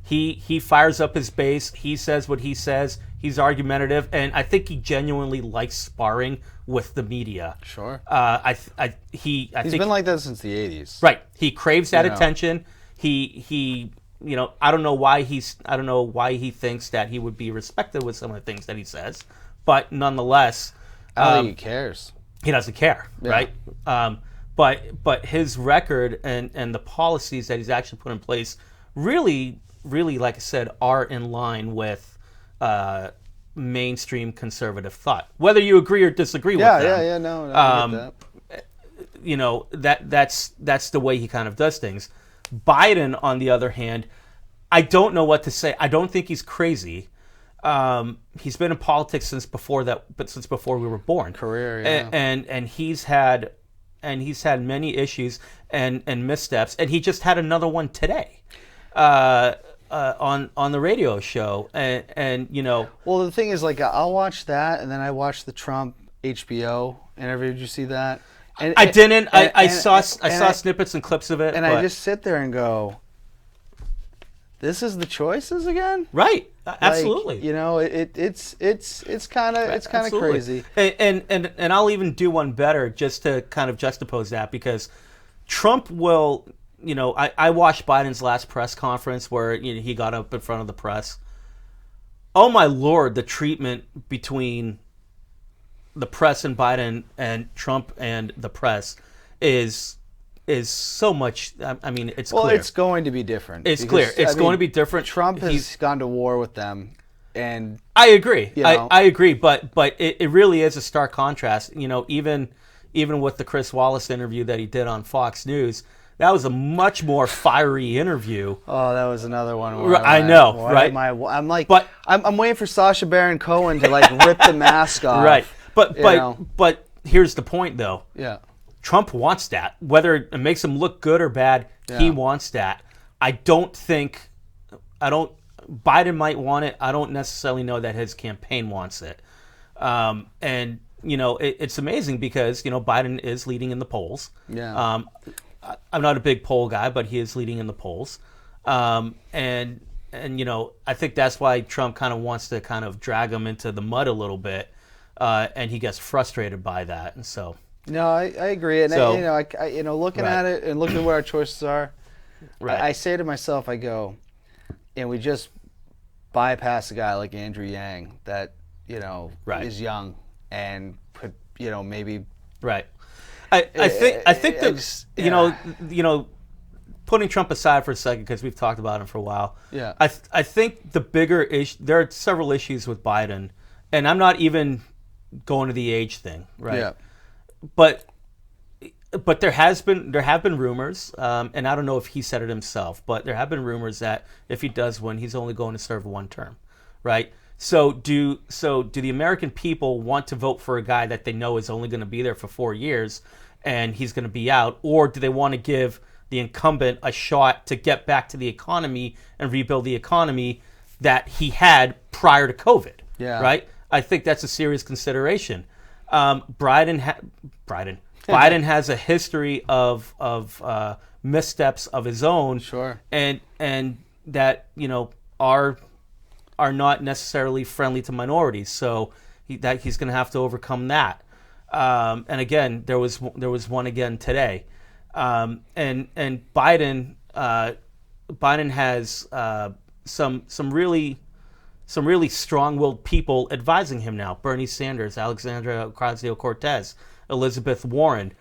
he fires up his base. He says what he says. He's argumentative, and I think he genuinely likes sparring with the media. Sure. He's been like that since the 80s. Right. He craves that attention. He I don't know why he thinks that he would be respected with some of the things that he says, but nonetheless, I don't think he cares. He doesn't care, right? But his record and the policies that he's actually put in place really, like I said, are in line with mainstream conservative thought. Whether you agree or disagree with them. No, I get that. That's the way he kind of does things. Biden, on the other hand, I don't know what to say. I don't think he's crazy. He's been in politics since before we were born. Career, yeah. And he's had many issues and missteps, and he just had another one today. On the radio show, and Well, the thing is, like, I'll watch that, and then I watch the Trump HBO interview. Did you see that? And I didn't. I saw snippets and clips of it, and I just sit there and go, "This is the choices again." Right. Absolutely. It's kind of crazy. And I'll even do one better just to kind of juxtapose that, because Trump will. I watched Biden's last press conference where he got up in front of the press. Oh my Lord, the treatment between the press and Biden and Trump and the press is so much. I mean, it's clear. Well, it's going to be different. It's clear. It's going to be different. Trump has gone to war with them, and I agree. I agree, but it really is a stark contrast. Even with the Chris Wallace interview that he did on Fox News. That was a much more fiery interview. Oh, that was another one. Where I know, right? I'm waiting for Sacha Baron Cohen to rip the mask off. Right, but here's the point, though. Yeah, Trump wants that. Whether it makes him look good or bad, he wants that. Biden might want it. I don't necessarily know that his campaign wants it. And it's amazing because Biden is leading in the polls. Yeah. I'm not a big poll guy, but he is leading in the polls, and I think that's why Trump kind of wants to kind of drag him into the mud a little bit, and he gets frustrated by that, and so. No, I agree, and so, looking at it and looking at what our choices are, right. I say to myself, I go, and we just bypass a guy like Andrew Yang that is young and could maybe right. I think that putting Trump aside for a second, because we've talked about him for a while. Yeah. I think the bigger issue, there are several issues with Biden, and I'm not even going to the age thing, right? Yeah. But there have been rumors, and I don't know if he said it himself, but there have been rumors that if he does win, he's only going to serve one term, right? So do the American people want to vote for a guy that they know is only going to be there for 4 years and he's going to be out, or do they want to give the incumbent a shot to get back to the economy and rebuild the economy that he had prior to COVID. Yeah. Right. I think that's a serious consideration. Biden has a history of missteps of his own. Sure. And that are not necessarily friendly to minorities. So he's going to have to overcome that. And again, there was one again today. And Biden has some really strong-willed people advising him now. Bernie Sanders, Alexandria Ocasio-Cortez, Elizabeth Warren.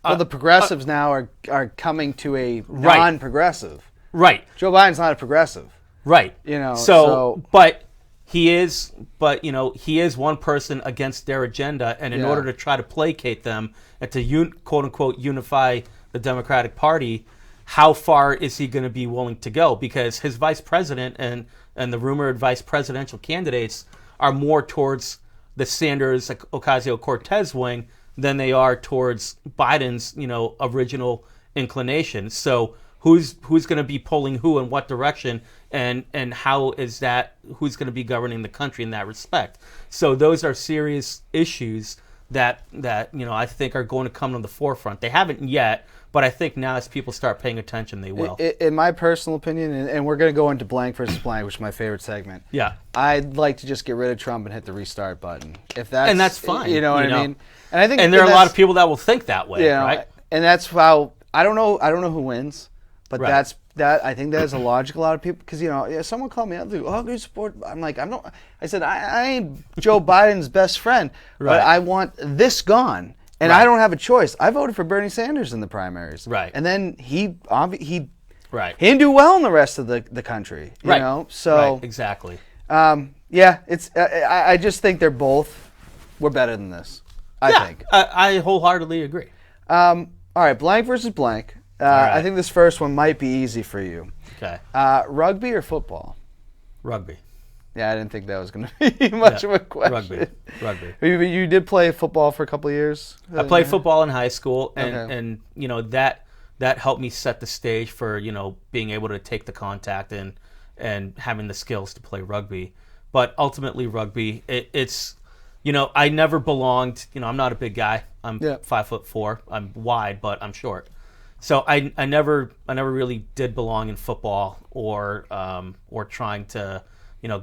Well, the progressives now are coming to a non-progressive. Right. Joe Biden's not a progressive. Right. So but he is one person against their agenda, and in order to try to placate them and to quote unquote unify the Democratic Party, how far is he going to be willing to go? Because his vice president and the rumored vice presidential candidates are more towards the Sanders Ocasio-Cortez wing than they are towards Biden's original inclination. So who's going to be pulling who in what direction, and how is that, who's going to be governing the country in that respect? So those are serious issues that I think are going to come to the forefront. They haven't yet, but I think now as people start paying attention, they will. In my personal opinion, and we're going to go into blank versus blank, which is my favorite segment. Yeah, I'd like to just get rid of Trump and hit the restart button. And that's fine. You know what I mean? And I think, and there are a lot of people that will think that way, right? And that's how I don't know who wins, but right. I think that is a logic. A lot of people, because someone called me out, like, oh, you support. I'm like, I said I ain't Joe Biden's best friend, right. but I want this gone. And right. I don't have a choice. I voted for Bernie Sanders in the primaries. Right. And then he right. didn't do well in the rest of the country. You right. know? So right. Exactly. It's I just think we're better than this. I think. I wholeheartedly agree. All right, blank versus blank. Right. I think this first one might be easy for you. Okay. Rugby or football? Rugby. Yeah, I didn't think that was going to be much of a question. Rugby. You did play football for a couple of years? I played football in high school, and that helped me set the stage for being able to take the contact and having the skills to play rugby. But ultimately, rugby, it's I never belonged. I'm not a big guy. I'm 5'4". I'm wide, but I'm short. So I never really did belong in football or trying to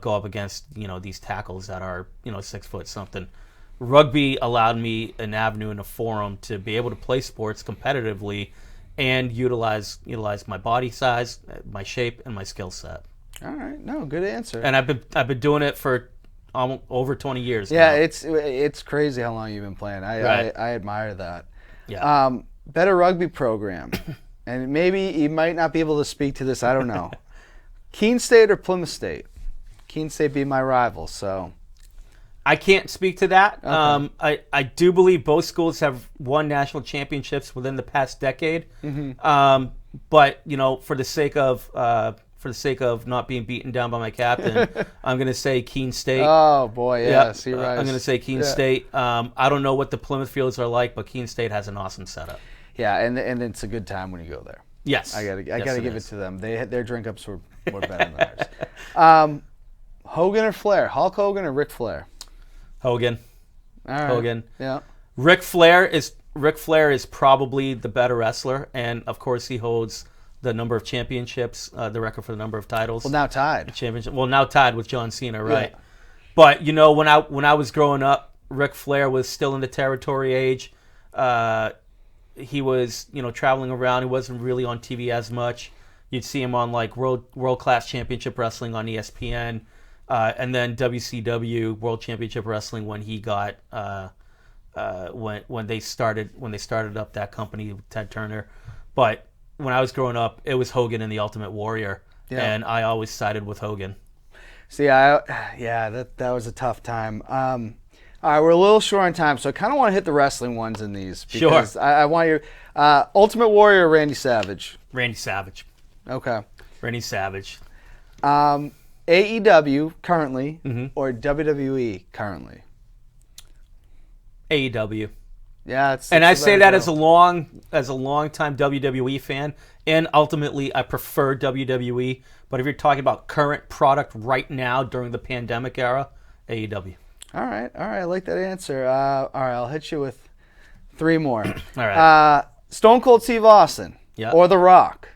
go up against these tackles that are 6 foot something. Rugby allowed me an avenue and a forum to be able to play sports competitively and utilize my body size, my shape, and my skill set. All right, no, good answer. And I've been doing it for almost over 20 years. Yeah, now. it's crazy how long you've been playing. I admire that. Yeah. Better rugby program, and maybe you might not be able to speak to this. I don't know. Keene State or Plymouth State? Keene State being my rival, so I can't speak to that. Okay. I do believe both schools have won national championships within the past decade. Mm-hmm. But for the sake of not being beaten down by my captain, I'm going to say Keene State. Oh boy, yeah, see, right. I'm going to say Keene State. I don't know what the Plymouth fields are like, but Keene State has an awesome setup. Yeah, and it's a good time when you go there. Yes, I gotta give it to them. Their drink ups were better than ours. Hogan or Flair? Hulk Hogan or Ric Flair? Hogan. All right. Hogan. Yeah. Ric Flair is probably the better wrestler, and of course he holds the number of championships, the record for the number of titles. Well, now tied. Championship. Well, now tied with John Cena, right? Yeah. But when I was growing up, Ric Flair was still in the territory age. He was traveling around. He wasn't really on TV as much. You'd see him on like world class championship wrestling on ESPN, and then WCW World Championship Wrestling when he got when they started up that company with Ted Turner. But when I was growing up, it was Hogan and the Ultimate Warrior, and I always sided with Hogan. See, that was a tough time. All right, we're a little short on time, so I kind of want to hit the wrestling ones in these. Because sure. I want you, Ultimate Warrior or Randy Savage? Randy Savage. Okay. Randy Savage. AEW currently or WWE currently? AEW. Yeah, and I it's say about that to as a long time WWE fan, and ultimately I prefer WWE. But if you're talking about current product right now during the pandemic era, AEW. All right. I like that answer. All right, I'll hit you with 3 more. All right. Stone Cold Steve Austin or The Rock.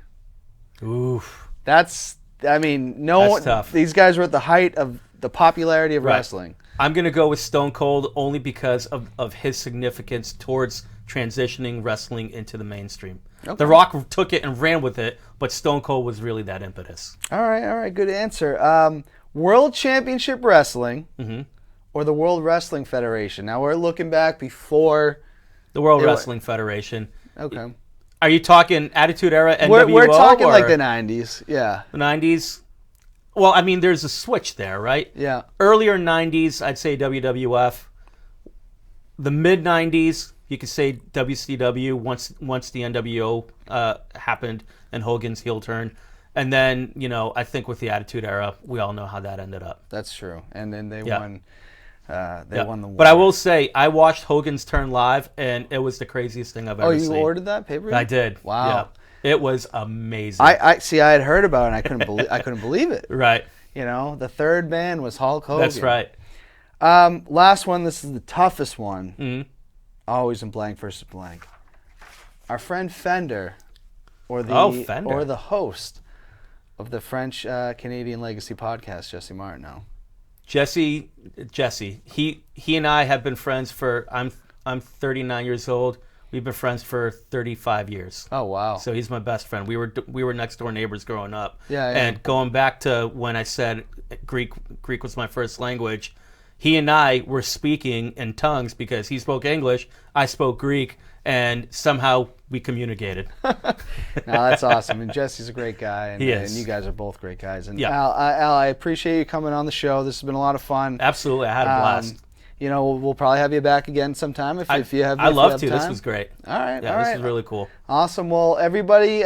Oof. That's tough. These guys were at the height of the popularity of wrestling. I'm going to go with Stone Cold only because of his significance towards transitioning wrestling into the mainstream. Okay. The Rock took it and ran with it, but Stone Cold was really that impetus. All right, good answer. World Championship Wrestling or the World Wrestling Federation? Now we're looking back before the World Wrestling Federation. Okay. Are you talking Attitude Era, NWO? We're talking like the 90s, yeah. The 90s? Well, I mean, there's a switch there, right? Yeah. Earlier 90s, I'd say WWF. The mid-90s, you could say WCW once the NWO happened and Hogan's heel turn. And then, I think with the Attitude Era, we all know how that ended up. That's true. And then they won. Won the war. But I will say, I watched Hogan's Turn live, and it was the craziest thing I've ever seen. Oh, you ordered that pay-per-view? I did. Wow. Yeah. It was amazing. I had heard about it, and I couldn't believe it. Right. The third man was Hulk Hogan. That's right. Last one. This is the toughest one. Mm-hmm. Always in blank versus blank. Our friend Fender, or the host of the French Canadian Legacy podcast, Jesse Martineau. Jesse, he and I have been friends for. I'm 39 years old. We've been friends for 35 years. Oh wow! So he's my best friend. We were next door neighbors growing up. Yeah. And going back to when I said Greek was my first language, he and I were speaking in tongues because he spoke English, I spoke Greek, and somehow we communicated. No, that's awesome. And Jesse's a great guy, and, he is. And you guys are both great guys. And yeah. Al, I appreciate you coming on the show. This has been a lot of fun. Absolutely, I had a blast. We'll probably have you back again sometime if you have. I love to. Time. This was great. All right. This was really cool. Awesome. Well, everybody,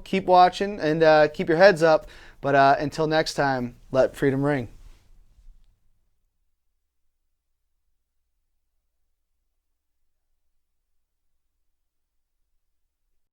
keep watching and keep your heads up. But until next time, let freedom ring.